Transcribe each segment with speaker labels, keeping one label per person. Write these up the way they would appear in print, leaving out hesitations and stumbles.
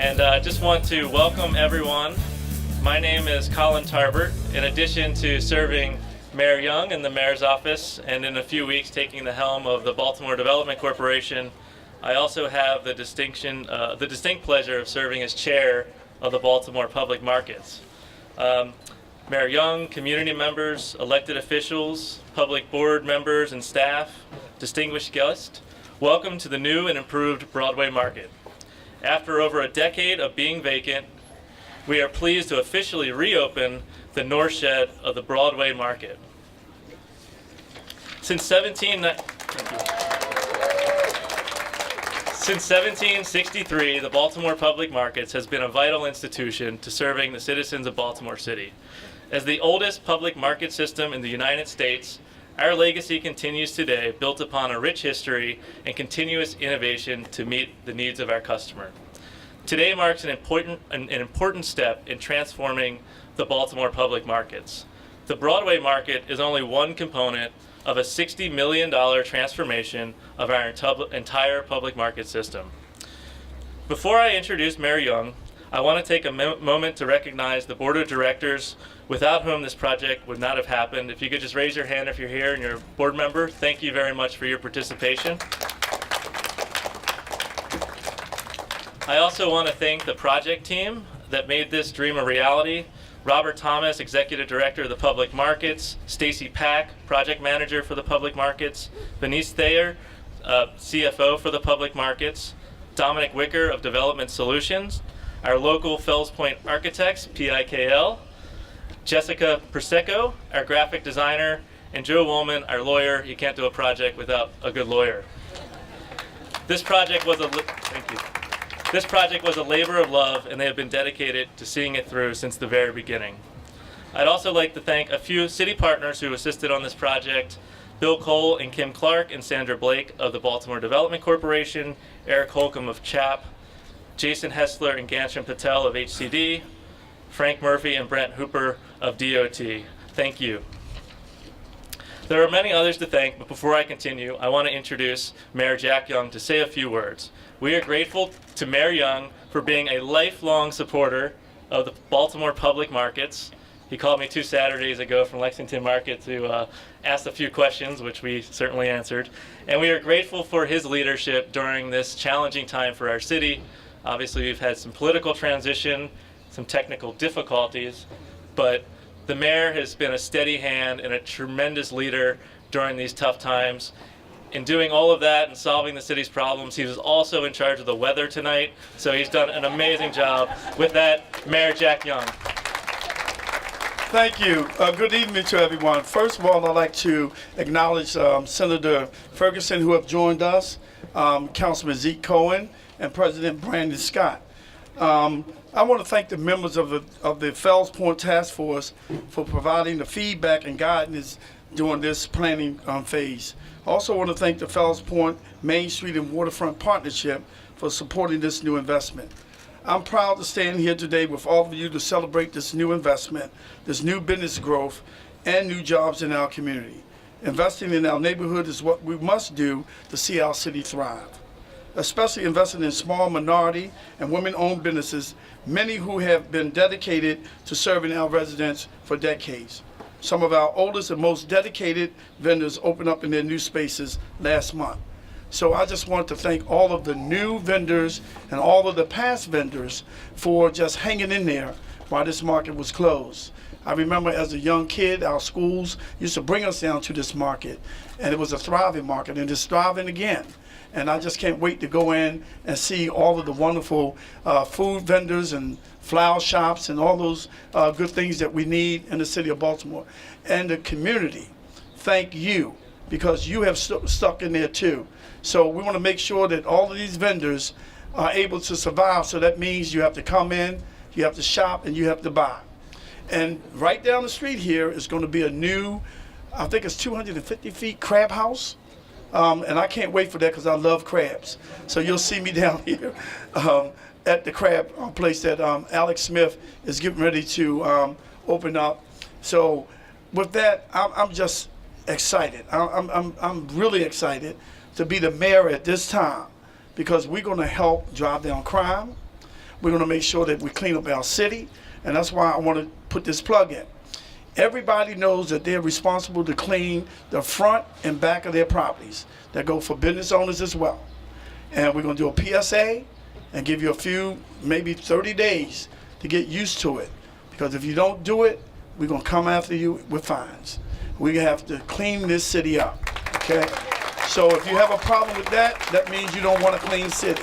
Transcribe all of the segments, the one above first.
Speaker 1: And I just want to welcome everyone. My name is Colin Tarbert. In addition to serving Mayor Young in the mayor's office and in a few weeks taking the helm of the Baltimore Development Corporation, I also have the distinct pleasure of serving as chair of the Baltimore Public Markets. Mayor Young, community members, elected officials, public board members and staff, distinguished guests, welcome to the new and improved Broadway Market. After over a decade of being vacant, we are pleased to officially reopen the north shed of the Broadway Market. Since 1763, the Baltimore Public Markets has been a vital institution to serving the citizens of Baltimore City. As the oldest public market system in the United States, our legacy continues today, built upon a rich history and continuous innovation to meet the needs of our customer. Today marks an important step in transforming the Baltimore Public Markets. The Broadway Market is only one component of a $60 million transformation of our entire public market system. Before I introduce Mayor Young, I want to take a moment to recognize the board of directors without whom this project would not have happened. If you could just raise your hand if you're here and you're a board member, thank you very much for your participation. I also want to thank the project team that made this dream a reality. Robert Thomas, Executive Director of the Public Markets, Stacy Pack, Project Manager for the Public Markets, Benice Thayer, CFO for the Public Markets, Dominic Wicker of Development Solutions, our local Fells Point Architects, PIKL, Jessica Prosecco, our graphic designer, and Joe Woolman, our lawyer. You can't do a project without a good lawyer. This project was a labor of love, and they have been dedicated to seeing it through since the very beginning. I'd also like to thank a few city partners who assisted on this project: Bill Cole and Kim Clark and Sandra Blake of the Baltimore Development Corporation, Eric Holcomb of CHAP, Jason Hessler and Gansham Patel of HCD, Frank Murphy and Brent Hooper of DOT. Thank you. There are many others to thank, but before I continue, I want to introduce Mayor Jack Young to say a few words. We are grateful to Mayor Young for being a lifelong supporter of the Baltimore Public Markets. He called me 2 Saturdays ago from Lexington Market to ask a few questions, which we certainly answered. And we are grateful for his leadership during this challenging time for our city. Obviously, we've had some political transition, some technical difficulties, but the mayor has been a steady hand and a tremendous leader during these tough times. In doing all of that and solving the city's problems, he was also in charge of the weather tonight, so he's done an amazing job. With that, Mayor Jack Young.
Speaker 2: Thank you. Good evening to everyone. First of all, I'd like to acknowledge Senator Ferguson, who have joined us, Councilman Zeke Cohen, and President Brandon Scott. I want to thank the members of the Fells Point Task Force for providing the feedback and guidance during this planning phase. I also want to thank the Fells Point Main Street and Waterfront Partnership for supporting this new investment. I'm proud to stand here today with all of you to celebrate this new investment, this new business growth, and new jobs in our community. Investing in our neighborhood is what we must do to see our city thrive. Especially investing in small minority and women-owned businesses, many who have been dedicated to serving our residents for decades. Some of our oldest and most dedicated vendors opened up in their new spaces last month. So I just want to thank all of the new vendors and all of the past vendors for just hanging in there while this market was closed. I remember as a young kid, our schools used to bring us down to this market, and it was a thriving market, and it's thriving again. And I just can't wait to go in and see all of the wonderful food vendors and flower shops and all those good things that we need in the city of Baltimore. And the community, thank you, because you have stuck in there too. So we want to make sure that all of these vendors are able to survive. So that means you have to come in, you have to shop, and you have to buy. And right down the street here is going to be a new, I think it's 250 feet crab house. And I can't wait for that because I love crabs. So you'll see me down here at the crab place that Alex Smith is getting ready to open up. So with that, I'm just excited. I'm really excited to be the mayor at this time because we're going to help drive down crime. We're going to make sure that we clean up our city, and that's why I want to put this plug in. Everybody knows that they're responsible to clean the front and back of their properties. That go for business owners as well. And we're going to do a PSA and give you a few, maybe 30 days to get used to it. Because if you don't do it, we're going to come after you with fines. We have to clean this city up, okay? So if you have a problem with that, that means you don't want a clean city.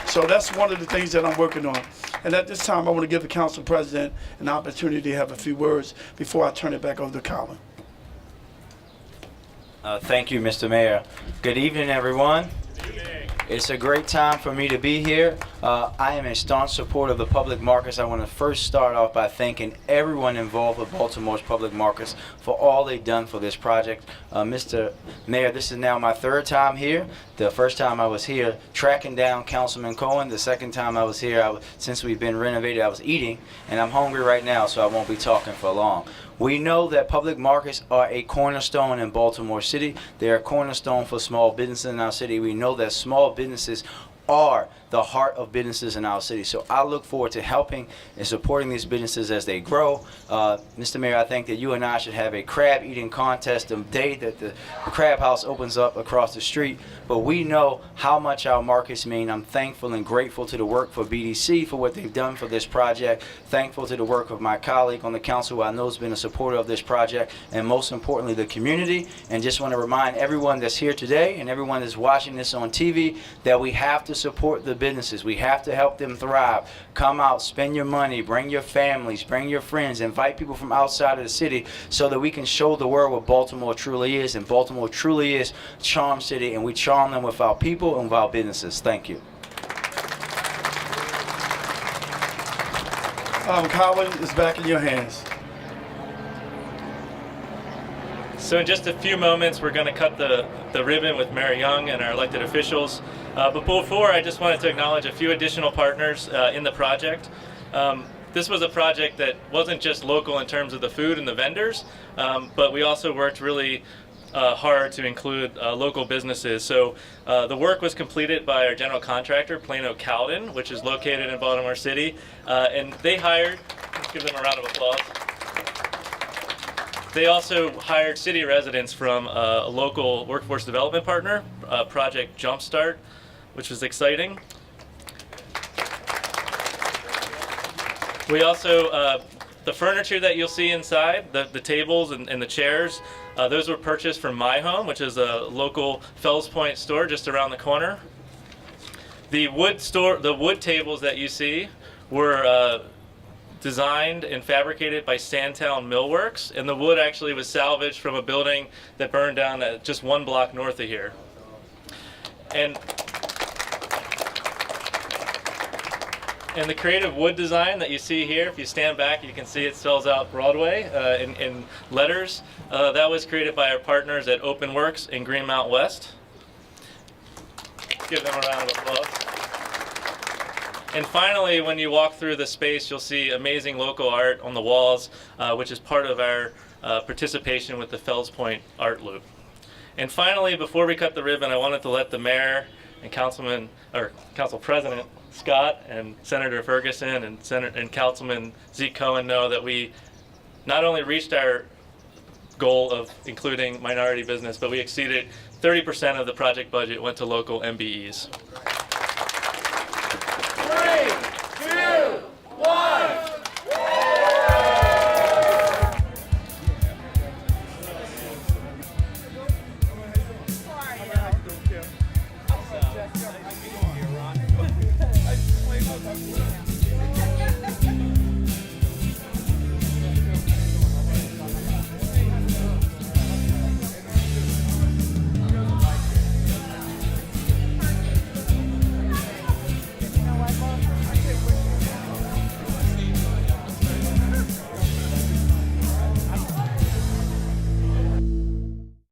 Speaker 2: So that's one of the things that I'm working on. And at this time, I want to give the council president an opportunity to have a few words before I turn it back over to Colin.
Speaker 3: Thank you, Mr. Mayor. Good evening, everyone. It's a great time for me to be here. I am a staunch supporter of the public markets. I want to first start off by thanking everyone involved with Baltimore's public markets for all they've done for this project. Mr. Mayor, this is now my third time here. The first time I was here tracking down Councilman Cohen. The second time I was here, since we've been renovated, I was eating, and I'm hungry right now, so I won't be talking for long. We know that public markets are a cornerstone in Baltimore City. They are a cornerstone for small businesses in our city. We know that small businesses are the heart of businesses in our city. So I look forward to helping and supporting these businesses as they grow. Mr. Mayor, I think that you and I should have a crab eating contest the day that the crab house opens up across the street. But we know how much our markets mean. I'm thankful and grateful to the work for BDC for what they've done for this project. Thankful to the work of my colleague on the council who I know has been a supporter of this project, and most importantly, the community. And just want to remind everyone that's here today and everyone that's watching this on TV that we have to support the businesses. We have to help them thrive. Come out, spend your money, bring your families, bring your friends, invite people from outside of the city so that we can show the world what Baltimore truly is. And Baltimore truly is Charm City, and we charm them with our people and with our businesses. Thank you.
Speaker 2: Colin, it's back in your hands.
Speaker 1: So in just a few moments, we're going to cut the ribbon with Mayor Young and our elected officials. But before, I just wanted to acknowledge a few additional partners in the project. This was a project that wasn't just local in terms of the food and the vendors, but we also worked really hard to include local businesses. So the work was completed by our general contractor, Plano Cowden, which is located in Baltimore City, and they hired, let's give them a round of applause. They also hired city residents from a local workforce development partner, Project Jumpstart, which was exciting. We also, the furniture that you'll see inside, the tables and the chairs, those were purchased from My Home, which is a local Fells Point store just around the corner. The wood tables that you see were designed and fabricated by Sandtown Millworks, and the wood actually was salvaged from a building that burned down just one block north of here. And the creative wood design that you see here, if you stand back, you can see it spells out Broadway in letters. That was created by our partners at OpenWorks in Greenmount West. Give them a round of applause. And finally, when you walk through the space, you'll see amazing local art on the walls, which is part of our participation with the Fells Point Art Loop. And finally, before we cut the ribbon, I wanted to let the mayor and Council President Scott and Senator Ferguson and Councilman Zeke Cohen know that we not only reached our goal of including minority business, but we exceeded 30% of the project budget went to local MBEs.